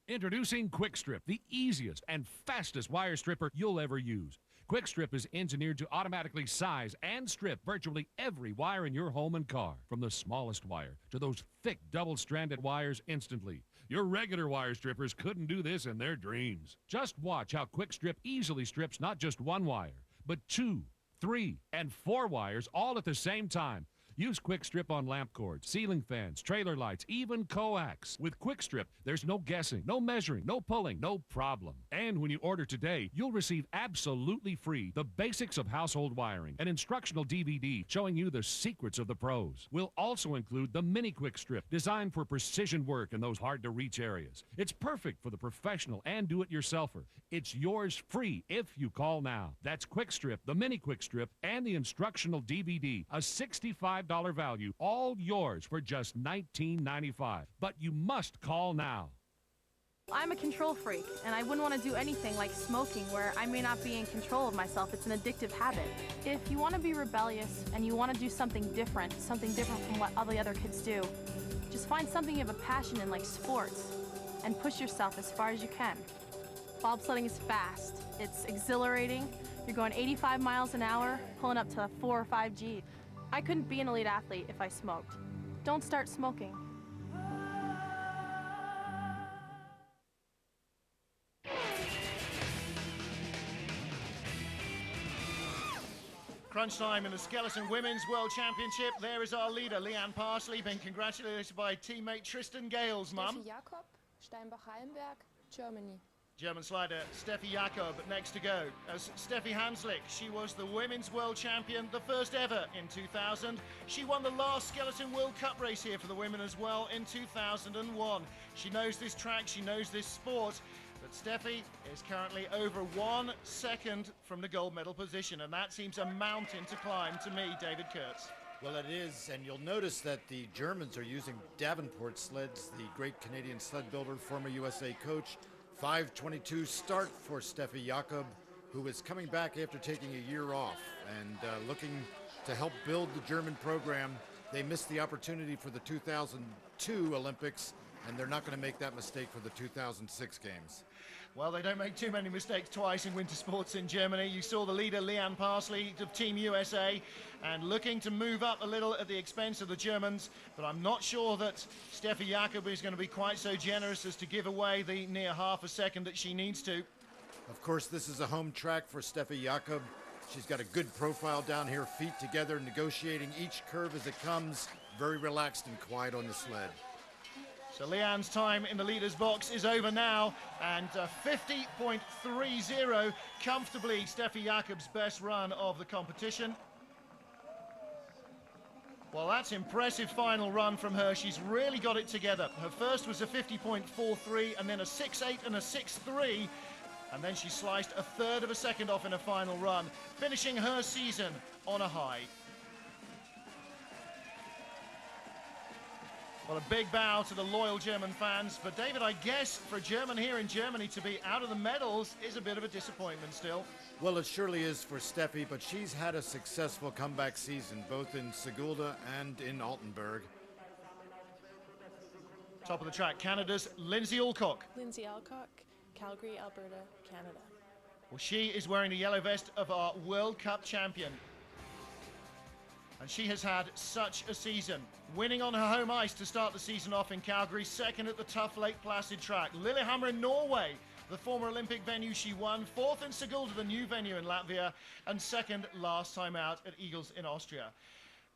Introducing QuickStrip, the easiest and fastest wire stripper you'll ever use. QuickStrip is engineered to automatically size and strip virtually every wire in your home and car, from the smallest wire to those thick double-stranded wires instantly. Your regular wire strippers couldn't do this in their dreams. Just watch how QuickStrip easily strips not just 1 wire, but 2, 3, and 4 wires all at the same time. Use QuickStrip on lamp cords, ceiling fans, trailer lights, even coax. With QuickStrip, there's no guessing, no measuring, no pulling, no problem. And when you order today, you'll receive absolutely free the basics of household wiring, an instructional DVD showing you the secrets of the pros. We'll also include the Mini QuickStrip, designed for precision work in those hard-to-reach areas. It's perfect for the professional and do-it-yourselfer. It's yours free if you call now. That's QuickStrip, the Mini QuickStrip, and the instructional DVD, a $65 value, all yours for just $19.95. But you must call now. I'm a control freak, and I wouldn't want to do anything like smoking where I may not be in control of myself. It's an addictive habit. If you want to be rebellious and you want to do something different from what all the other kids do, just find something you have a passion in, like sports, and push yourself as far as you can. Bobsledding is fast. It's exhilarating. You're going 85 miles an hour, pulling up to 4 or 5 G. I couldn't be an elite athlete if I smoked. Don't start smoking. Crunch time in the Skeleton Women's World Championship. There is our leader, Leanne Parsley, being congratulated by teammate Tristan Gale's mum. Steffi Jakob, Steinbach-Hallenberg, Germany. German slider Steffi Jakob next to go. As Steffi Hanslick, she was the Women's World Champion, the first ever in 2000. She won the last Skeleton World Cup race here for the women as well in 2001. She knows this track, she knows this sport. But Steffi is currently over 1 second from the gold medal position, and that seems a mountain to climb to me, David Kurtz. Well, it is, and you'll notice that the Germans are using Davenport sleds, the great Canadian sled builder, former USA coach. 5:22 start for Steffi Jakob, who is coming back after taking a year off and looking to help build the German program. They missed the opportunity for the 2002 Olympics, and they're not going to make that mistake for the 2006 games. Well, they don't make too many mistakes twice in winter sports in Germany. You saw the leader, Leanne Parsley, of Team USA, and looking to move up a little at the expense of the Germans. But I'm not sure that Steffi Jakob is going to be quite so generous as to give away the near half a second that she needs to. Of course, this is a home track for Steffi Jakob. She's got a good profile down here, feet together, negotiating each curve as it comes, very relaxed and quiet on the sled. So Leanne's time in the leader's box is over now, and 50.30, comfortably Steffi Jakob's best run of the competition. Well, that's impressive final run from her. She's really got it together. Her first was a 50.43 and then a 6.8 and a 6.3. And then she sliced a third of a second off in her final run, finishing her season on a high. Well, a big bow to the loyal German fans. But David, I guess for a German here in Germany to be out of the medals is a bit of a disappointment still. Well, it surely is for Steffi, but she's had a successful comeback season, both in Sigulda and in Altenburg. Top of the track, Canada's Lindsay Alcock. Lindsay Alcock, Calgary, Alberta, Canada. Well, she is wearing the yellow vest of our World Cup champion. And she has had such a season, winning on her home ice to start the season off in Calgary, second at the tough Lake Placid track. Lillehammer in Norway, the former Olympic venue, she won. Fourth in Sigulda, the new venue in Latvia, and second last time out at Eagles in Austria.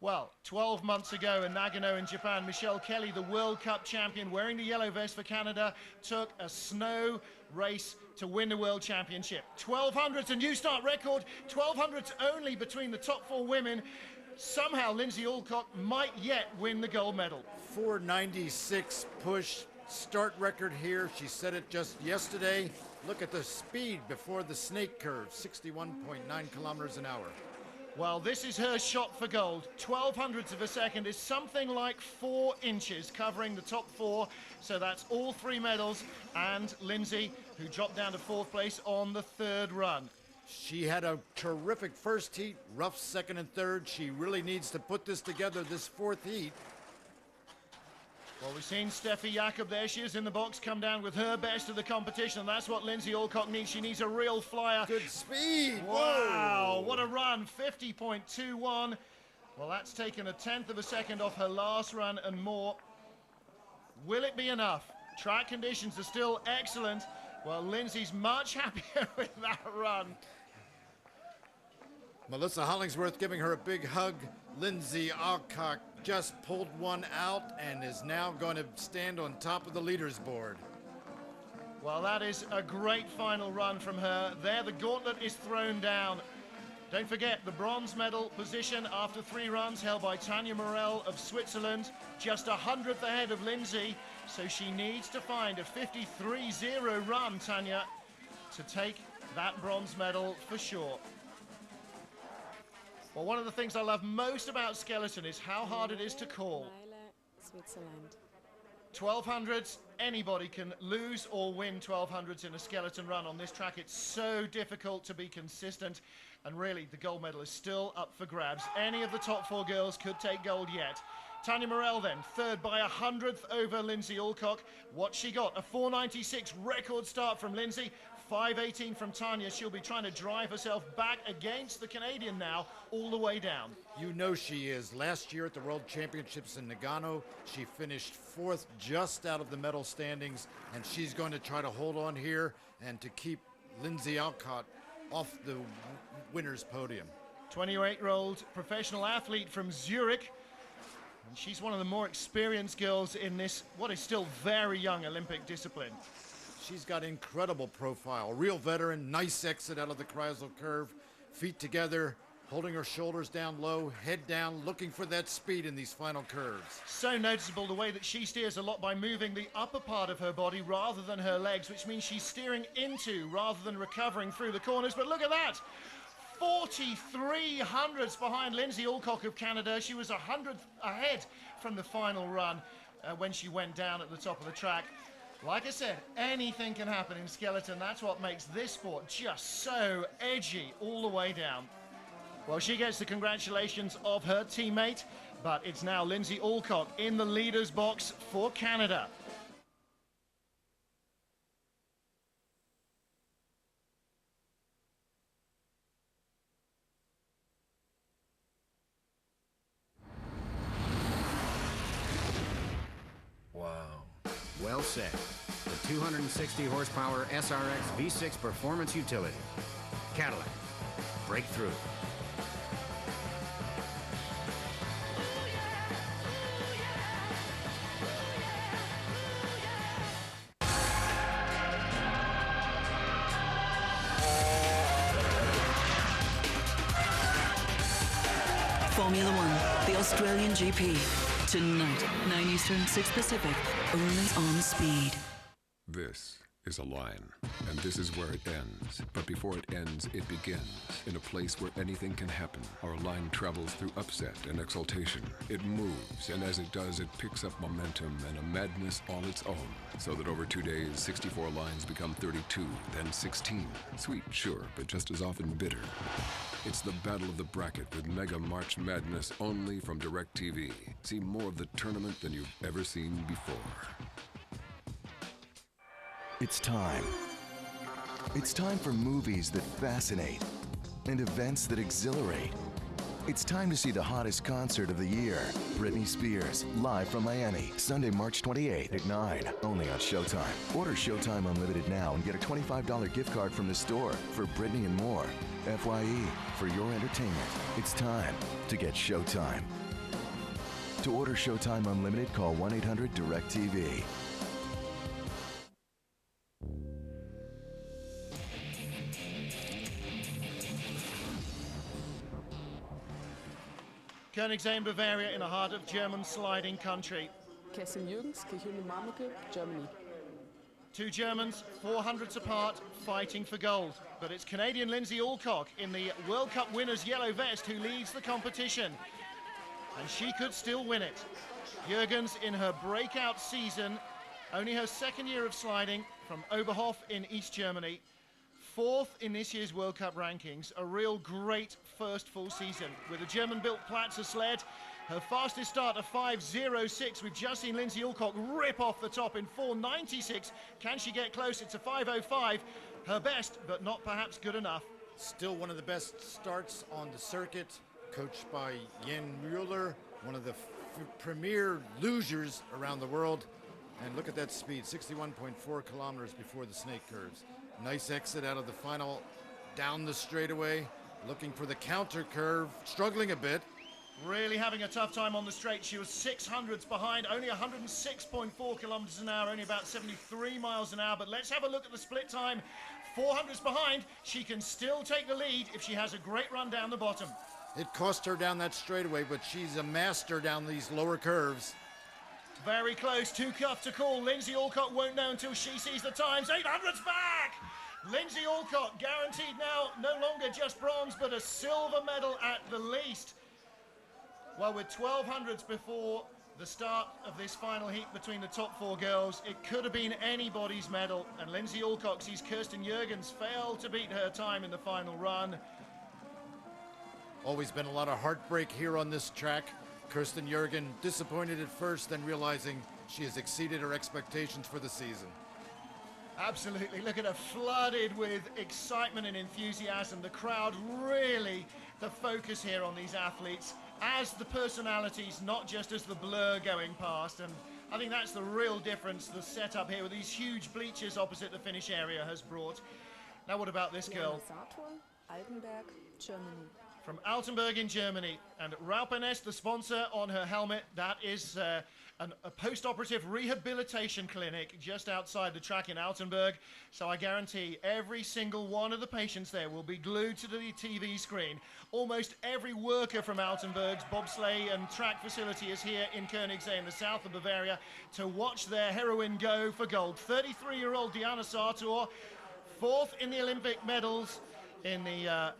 Well, 12 months ago in Nagano in Japan, Michelle Kelly, the World Cup champion, wearing the yellow vest for Canada, took a snow race to win the World Championship. 1200's a new start record, 1200's only between the top 4 women. Somehow Lindsay Alcock might yet win the gold medal. 496 push start record here. She said it just yesterday. Look at the speed before the snake curve, 61.9 kilometers an hour. Well, this is her shot for gold. 1200ths of a second is something like 4 inches covering the top 4. So that's all 3 medals. And Lindsay, who dropped down to 4th place on the 3rd run. She had a terrific first heat, rough second and third. She really needs to put this together, this 4th heat. Well, we've seen Steffi Jakob, there she is in the box, come down with her best of the competition, and that's what Lindsay Alcock needs. She needs a real flyer. Good speed. Wow, what a run, 50.21. Well, that's taken a 10th of a second off her last run and more. Will it be enough? Track conditions are still excellent. Well, Lindsay's much happier with that run. Melissa Hollingsworth giving her a big hug. Lindsay Alcock just pulled one out and is now going to stand on top of the leaders board. Well, that is a great final run from her. There, the gauntlet is thrown down. Don't forget, the bronze medal position after 3 runs held by Tanja Morell of Switzerland, just 100th ahead of Lindsay. So she needs to find a 53.0 run, Tanja, to take that bronze medal for sure. Well, one of the things I love most about skeleton is how hard it is to call. Switzerland. 1200s, anybody can lose or win 1200s in a skeleton run on this track. It's so difficult to be consistent, and really the gold medal is still up for grabs. Any of the top 4 girls could take gold yet. Tanja Morell then, 3rd by 100th over Lindsay Alcock. What she got, a 496 record start from Lindsay, 518 from Tanja. She'll be trying to drive herself back against the Canadian now, all the way down. You know she is. Last year at the World Championships in Nagano, she finished 4th just out of the medal standings, and she's going to try to hold on here and to keep Lindsay Alcock off the winner's podium. 28-year-old professional athlete from Zurich. And she's one of the more experienced girls in this, what is still very young Olympic discipline. She's got incredible profile, real veteran, nice exit out of the Kreisel curve, feet together, holding her shoulders down low, head down, looking for that speed in these final curves. So noticeable the way that she steers a lot by moving the upper part of her body rather than her legs, which means she's steering into rather than recovering through the corners. But look at that! 4300ths behind Lindsay Alcock of Canada. She was 100th ahead from the final run when she went down at the top of the track. Like I said, anything can happen in skeleton. That's what makes this sport just so edgy all the way down. Well, she gets the congratulations of her teammate, but it's now Lindsay Alcock in the leader's box for Canada. Well said. The 260 horsepower SRX V6 performance utility. Cadillac. Breakthrough. Formula One, the Australian GP. Tonight, 9 Eastern, 6 Pacific, only on Speed. This is a line, and this is where it ends. But before it ends, it begins. In a place where anything can happen, our line travels through upset and exultation. It moves, and as it does, it picks up momentum and a madness all its own. So that over 2 days, 64 lines become 32, then 16. Sweet, sure, but just as often bitter. It's the Battle of the Bracket with Mega March Madness only from DirecTV. See more of the tournament than you've ever seen before. It's time. It's time for movies that fascinate and events that exhilarate. It's time to see the hottest concert of the year, Britney Spears, live from Miami, Sunday, March 28th at 9, only on Showtime. Order Showtime Unlimited now and get a $25 gift card from the store for Britney and more. FYE, for your entertainment, it's time to get Showtime. To order Showtime Unlimited, call 1-800-DIRECTV. Konigssee in Bavaria, in the heart of German sliding country. Kerstin Jürgens, Kirchhöhe-Marmecke, Germany. Two Germans, 400s apart, fighting for gold. But it's Canadian Lindsay Alcock in the World Cup winner's yellow vest who leads the competition. And she could still win it. Jürgens in her breakout season, only her second year of sliding, from Oberhof in East Germany. Fourth in this year's World Cup rankings, a real great first full season. With a German-built Platzer sled, her fastest start of 5.06. We've just seen Lindsay Alcock rip off the top in 4.96. Can she get close? It's a 5.05. Her best, but not perhaps good enough. Still one of the best starts on the circuit, coached by Jan Müller, one of the premier losers around the world. And look at that speed, 61.4 kilometers before the snake curves. Nice exit out of the final, down the straightaway, looking for the counter curve, struggling a bit. Really having a tough time on the straight. She was 600s behind, only 106.4 kilometers an hour, only about 73 miles an hour. But let's have a look at the split time. 400s behind, she can still take the lead if she has a great run down the bottom. It cost her down that straightaway, but she's a master down these lower curves. Very close, too tough to call. Lindsay Alcock won't know until she sees the times. 800's back! Lindsay Alcock guaranteed now no longer just bronze, but a silver medal at the least. Well, with 1200s before the start of this final heat between the top four girls, it could have been anybody's medal. And Lindsay Alcock sees Kirsten Jürgens fail to beat her time in the final run. Always been a lot of heartbreak here on this track. Kirsten Jürgen disappointed at first, then realizing she has exceeded her expectations for the season. Absolutely. Look at her, flooded with excitement and enthusiasm. The crowd really the focus here on these athletes as the personalities, not just as the blur going past. And I think that's the real difference the setup here with these huge bleachers opposite the finish area has brought. Now what about this girl? Sartor, Altenberg, Germany. From Altenberg in Germany, and Raupenes, the sponsor on her helmet, that is a post-operative rehabilitation clinic just outside the track in Altenberg. So I guarantee every single one of the patients there will be glued to the TV screen. Almost every worker from Altenberg's bobsleigh and track facility is here in Konigssee in the south of Bavaria to watch their heroine go for gold. 33-year-old Diana Sartor, fourth in the Olympic medals in the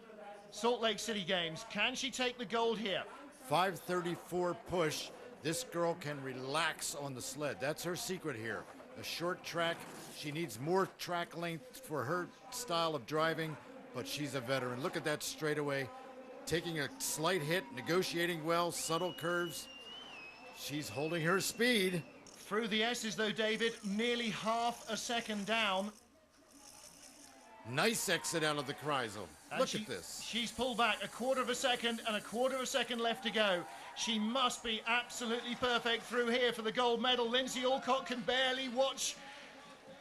Salt Lake City Games. Can she take the gold here? 5:34 push. This girl can relax on the sled. That's her secret here. A short track. She needs more track length for her style of driving, but she's a veteran. Look at that straightaway. Taking a slight hit, negotiating well, subtle curves. She's holding her speed. Through the S's though, David, nearly half a second down. Nice exit out of the Kreisel. Look at this. She's pulled back a quarter of a second and a quarter of a second left to go. She must be absolutely perfect through here for the gold medal. Lindsay Alcock can barely watch.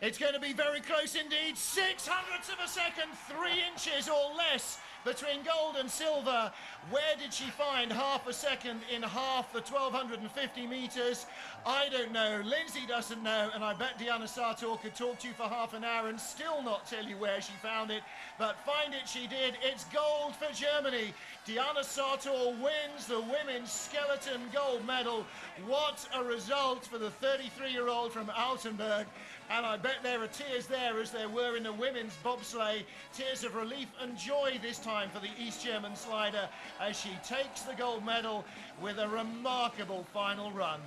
It's going to be very close indeed. 0.06 of a second, 3 inches or less between gold and silver. Where did she find half a second in half the 1,250 meters? I don't know. Lindsay doesn't know, and I bet Diana Sartor could talk to you for half an hour and still not tell you where she found it. But find it she did. It's gold for Germany. Diana Sartor wins the women's skeleton gold medal. What a result for the 33-year-old from Altenburg. And I bet there are tears there as there were in the women's bobsleigh. Tears of relief and joy this time for the East German slider as she takes the gold medal with a remarkable final run.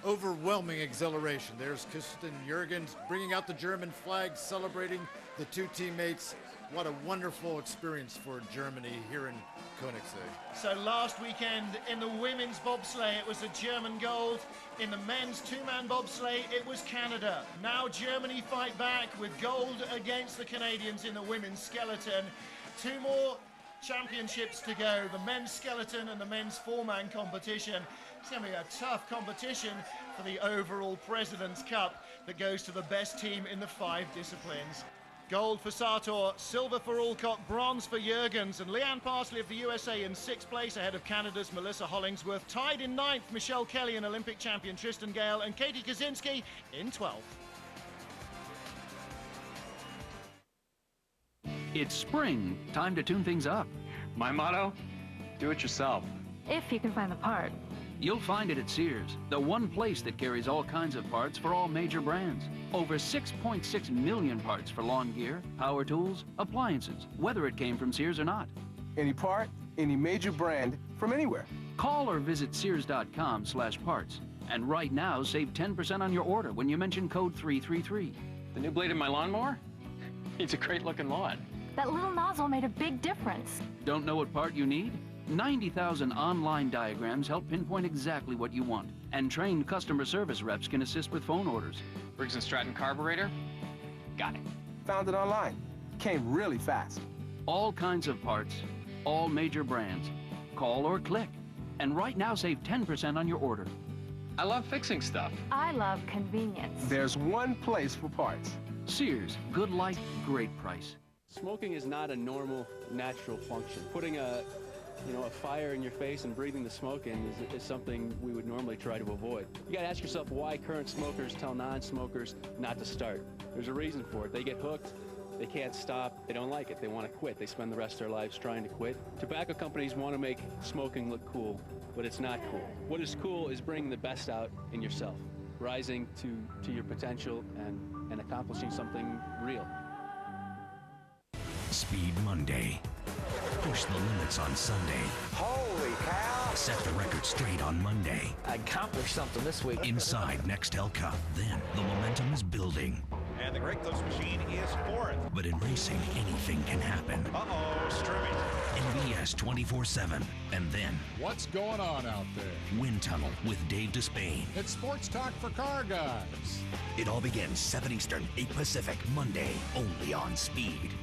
Overwhelming exhilaration. There's Kirsten Jürgens bringing out the German flag, celebrating the two teammates. What a wonderful experience for Germany here in Konigssee. So last weekend in the women's bobsleigh, it was a German gold. In the men's two-man bobsleigh, it was Canada. Now Germany fight back with gold against the Canadians in the women's skeleton. Two more championships to go, the men's skeleton and the men's four-man competition. It's going to be a tough competition for the overall President's Cup that goes to the best team in the 5 disciplines. Gold for Sartor, silver for Alcock, bronze for Jürgens, and Leanne Parsley of the USA in 6th place ahead of Canada's Melissa Hollingsworth. Tied in 9th, Michelle Kelly and Olympic champion Tristan Gale, and Katie Kaczynski in 12th. It's spring, time to tune things up. My motto, do it yourself. If you can find the part. You'll find it at Sears, the one place that carries all kinds of parts for all major brands. Over 6.6 million parts for lawn gear, power tools, appliances, whether it came from Sears or not. Any part, any major brand, from anywhere. Call or visit sears.com/parts. And right now, save 10% on your order when you mention code 333. The new blade in my lawnmower? It's a great looking lawn. That little nozzle made a big difference. Don't know what part you need? 90,000 online diagrams help pinpoint exactly what you want. And trained customer service reps can assist with phone orders. Briggs & Stratton carburetor? Got it. Found it online. Came really fast. All kinds of parts, all major brands. Call or click. And right now, save 10% on your order. I love fixing stuff. I love convenience. There's one place for parts. Sears, good life, great price. Smoking is not a normal, natural function. Putting a fire in your face and breathing the smoke in is something we would normally try to avoid. You gotta ask yourself why current smokers tell non-smokers not to start. There's a reason for it. They get hooked, they can't stop, they don't like it, they want to quit. They spend the rest of their lives trying to quit. Tobacco companies want to make smoking look cool, but it's not cool. What is cool is bringing the best out in yourself, rising to your potential and accomplishing something real. Speed Monday. Push the limits on Sunday. Holy cow! Set the record straight on Monday. I accomplished something this week. Inside Nextel Cup. Then the momentum is building. And the Great Clips machine is 4th. But in racing, anything can happen. Uh-oh, Strumming. NBS 24/7. And then... What's going on out there? Wind Tunnel with Dave Despain. It's sports talk for car guys. It all begins 7 Eastern, 8 Pacific, Monday, only on Speed.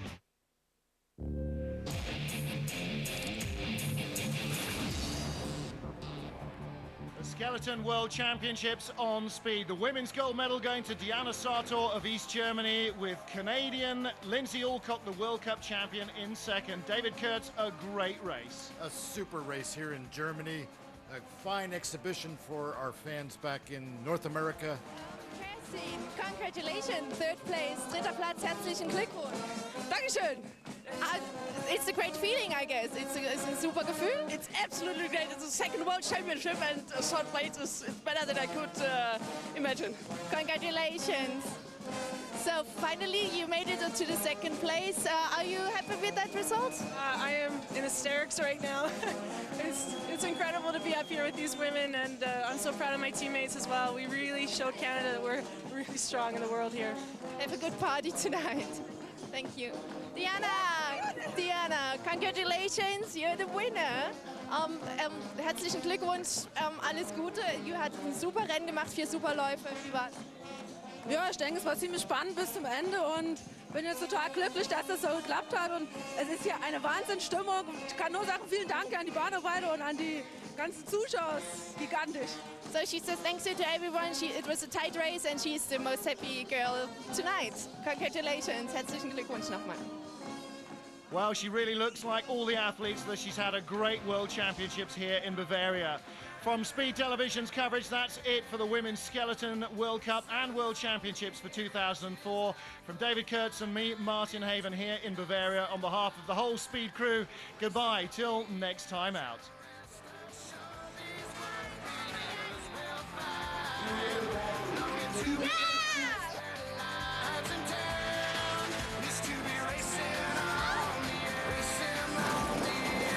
Skeleton World Championships on Speed. The women's gold medal going to Diana Sartor of East Germany, with Canadian Lindsay Alcock, the World Cup champion, in 2nd. David Kurtz, a great race. A super race here in Germany. A fine exhibition for our fans back in North America. Congratulations, 3rd place, 3. Platz, herzlichen Glückwunsch. Dankeschön. It's a great feeling, I guess. It's a super Gefühl. It's absolutely great. It's the 2nd World Championship, and a short place is better than I could imagine. Congratulations. So finally you made it to the 2nd place. Are you happy with that result? I am in hysterics right now. It's incredible to be up here with these women, and I'm so proud of my teammates as well. We really showed Canada that we're really strong in the world here. Have a good party tonight. Thank you. Diana, congratulations, you're the winner. Herzlichen Glückwunsch, alles Gute. You had ein super Rennen gemacht, 4 super Läufe. Wie war's? Ja, ich denke, es war ziemlich spannend bis zum Ende und bin jetzt total glücklich, dass das so geklappt hat. Und es ist hier eine Wahnsinnsstimmung. Ich kann nur sagen, vielen Dank an die Bahnarbeiter und an die ganzen Zuschauer. Es ist gigantisch. So she says thanks to everyone. It was a tight race and she's the most happy girl tonight. Congratulations, herzlichen Glückwunsch nochmal. Well, she really looks like all the athletes that she's had a great World Championships here in Bavaria. From Speed Television's coverage, that's it for the Women's Skeleton World Cup and World Championships for 2004. From David Kurtz and me, Martin Haven, here in Bavaria, on behalf of the whole Speed crew, goodbye till next time out.